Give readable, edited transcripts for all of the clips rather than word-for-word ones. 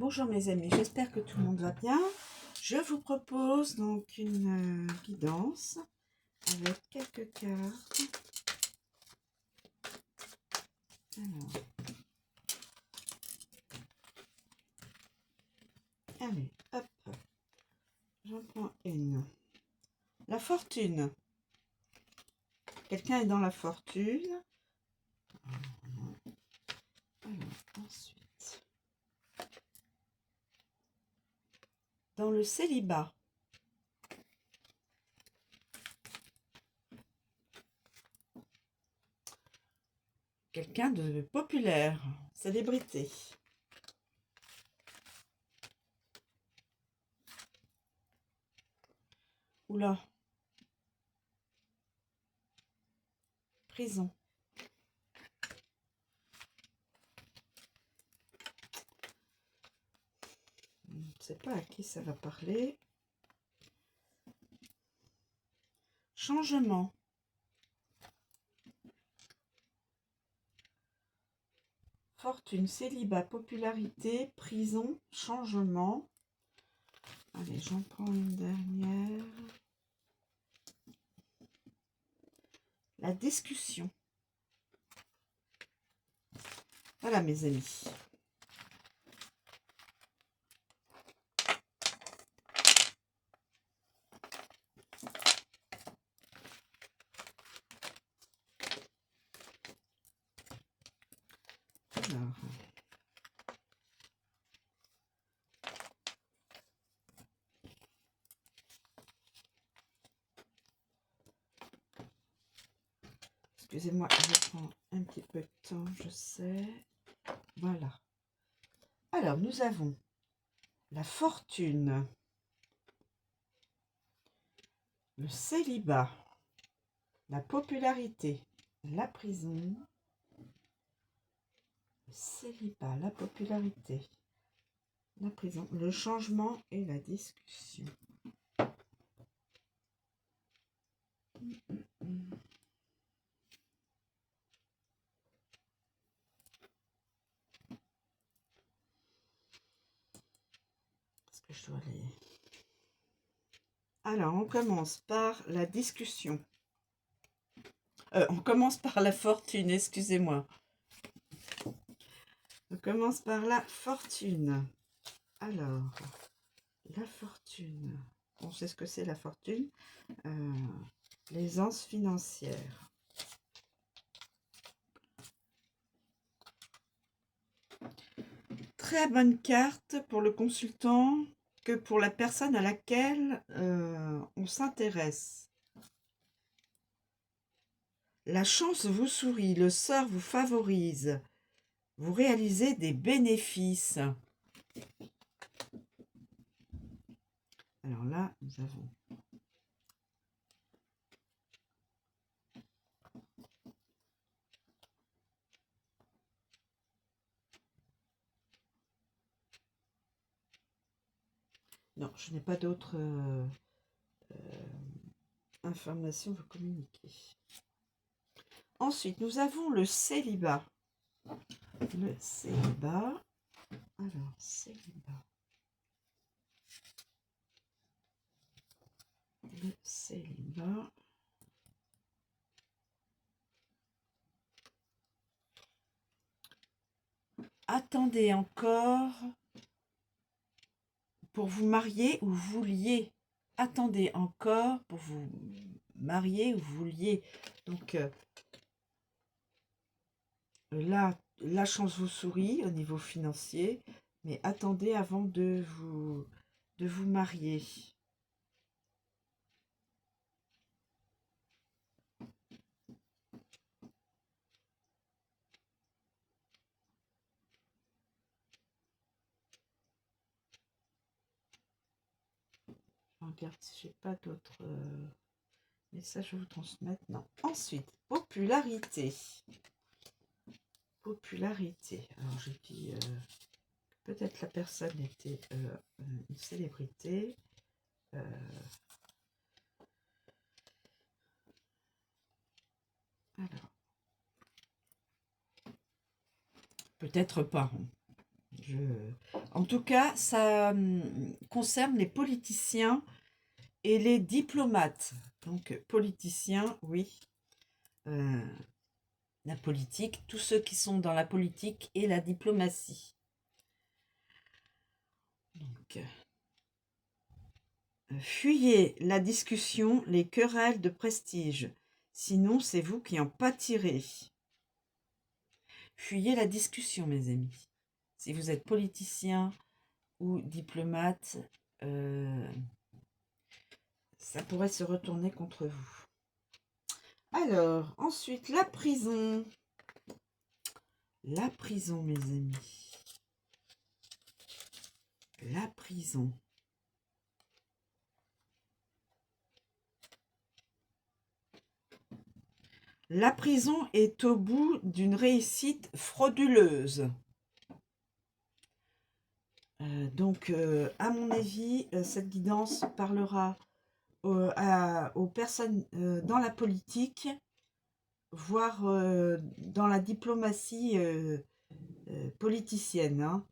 Bonjour mes amis, j'espère que tout le monde va bien. Je vous propose donc une guidance avec quelques cartes. Alors, allez, hop, j'en prends une. La fortune. Quelqu'un est dans la fortune. Alors, ensuite, dans le célibat. Quelqu'un de populaire, célébrité. Oula. Prison. Je ne sais pas à qui ça va parler. Changement. Fortune, célibat, popularité, prison, changement. Allez, j'en prends une dernière. La discussion. Voilà mes amis. Alors, excusez-moi, je prends un petit peu de temps, je sais. Voilà. Alors, nous avons la fortune, le célibat, la popularité, la prison, le célibat, la popularité, la prison, le changement et la discussion. Est-ce que je dois aller... Alors, on commence par la discussion. On commence par la fortune, excusez-moi. On commence par la fortune. Alors, la fortune. On sait ce que c'est la fortune. L'aisance financière. Très bonne carte pour le consultant que pour la personne à laquelle on s'intéresse. La chance vous sourit, le sort vous favorise. Vous réalisez des bénéfices. Alors là, nous avons... Non, je n'ai pas d'autres informations à vous communiquer. Ensuite, nous avons le célibat. Le célibat. Alors, célibat. Le célibat. Attendez encore pour vous marier ou vous lier. Attendez encore pour vous marier ou vous lier. Donc là, la chance vous sourit au niveau financier, mais attendez avant de vous marier. Je regarde si j'ai pas d'autres messages à vous transmettre. Non. Ensuite, popularité. Popularité. Alors j'ai dit peut-être la personne était une célébrité. Alors. Peut-être pas. En tout cas, ça concerne les politiciens et les diplomates. Donc, politiciens, oui. La politique, tous ceux qui sont dans la politique et la diplomatie. Donc, fuyez la discussion, les querelles de prestige. Sinon, c'est vous qui en pâtirez. Fuyez la discussion, mes amis. Si vous êtes politicien ou diplomate, ça pourrait se retourner contre vous. Alors, ensuite, la prison. La prison, mes amis. La prison. La prison est au bout d'une réussite frauduleuse. Donc, à mon avis, cette guidance parlera aux personnes dans la politique, voire dans la diplomatie politicienne.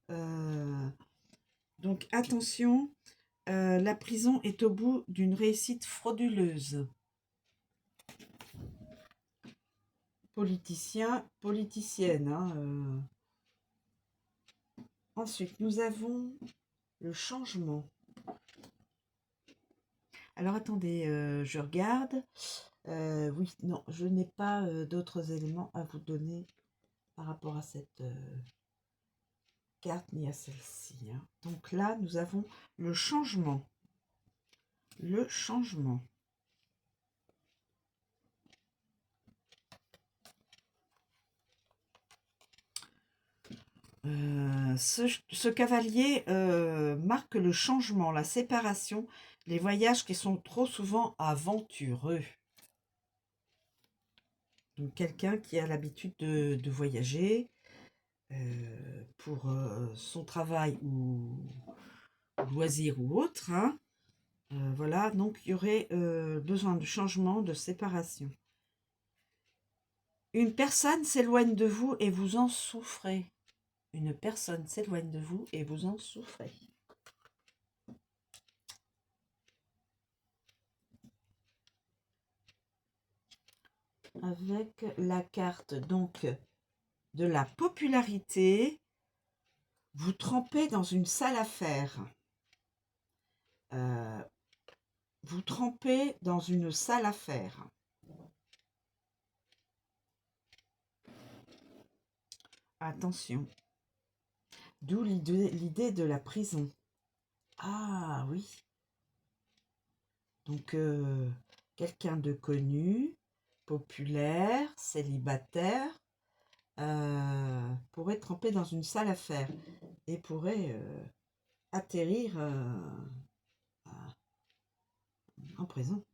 Hein. Donc, attention, la prison est au bout d'une réussite frauduleuse. Politicien, politicienne. Hein, Ensuite, nous avons le changement. Alors, attendez, je regarde. Oui, non, je n'ai pas d'autres éléments à vous donner par rapport à cette carte ni à celle-ci. Hein. Donc là, nous avons le changement. Le changement. Ce cavalier marque le changement, la séparation, les voyages qui sont trop souvent aventureux. Donc quelqu'un qui a l'habitude de voyager pour son travail ou loisir ou autre. Hein. Voilà, donc il y aurait besoin de changement, de séparation. Une personne s'éloigne de vous et vous en souffrez. Une personne s'éloigne de vous et vous en souffrez. Avec la carte donc de la popularité, vous trempez dans une sale affaire. Vous trempez dans une sale affaire. Attention. D'où l'idée de la prison. Ah oui. Donc, quelqu'un de connu, populaire, célibataire, pourrait tremper dans une sale affaire et pourrait atterrir en prison.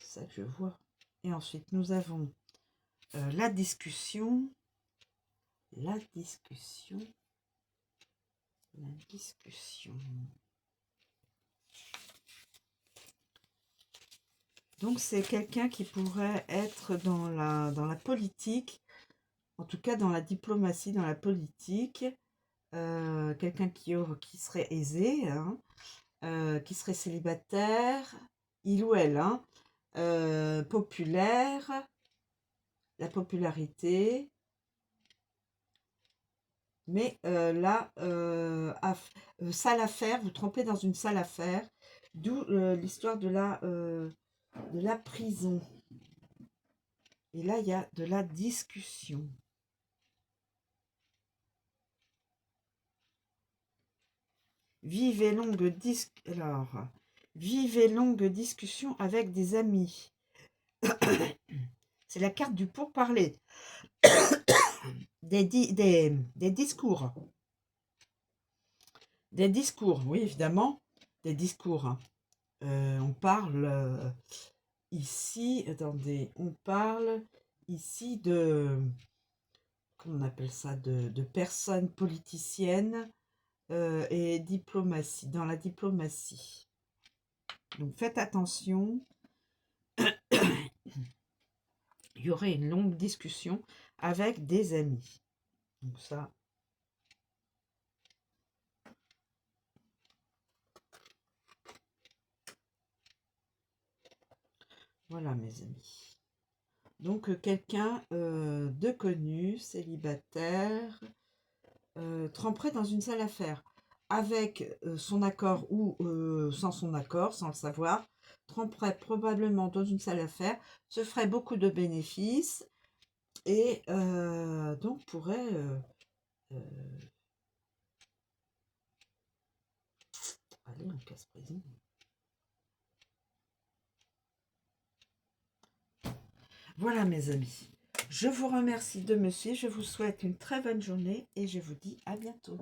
C'est ça que je vois. Et ensuite, nous avons la discussion. La discussion. La discussion. Donc, c'est quelqu'un qui pourrait être dans la politique, en tout cas dans la diplomatie, dans la politique. Quelqu'un qui serait aisé, hein, qui serait célibataire, il ou elle, hein, populaire, la popularité. Mais là, sale affaire, vous trompez dans une sale affaire, d'où l'histoire de la prison. Et là, il y a de la discussion. Vive et longue discussion avec des amis. C'est la carte du pourparler. Des discours. Des discours, oui, évidemment. Des discours. On parle ici, attendez, on parle ici de, comment on appelle ça, de personnes politiciennes et diplomatie, dans la diplomatie. Donc faites attention. Il y aurait une longue discussion avec des amis. Donc ça, voilà mes amis. Donc quelqu'un de connu, célibataire, tremperait dans une sale affaire, avec son accord ou sans son accord, sans le savoir, tremperait probablement dans une sale affaire, se ferait beaucoup de bénéfices et donc pourrait euh, aller en casse-prison. Voilà mes amis. Je vous remercie de me suivre, je vous souhaite une très bonne journée et je vous dis à bientôt.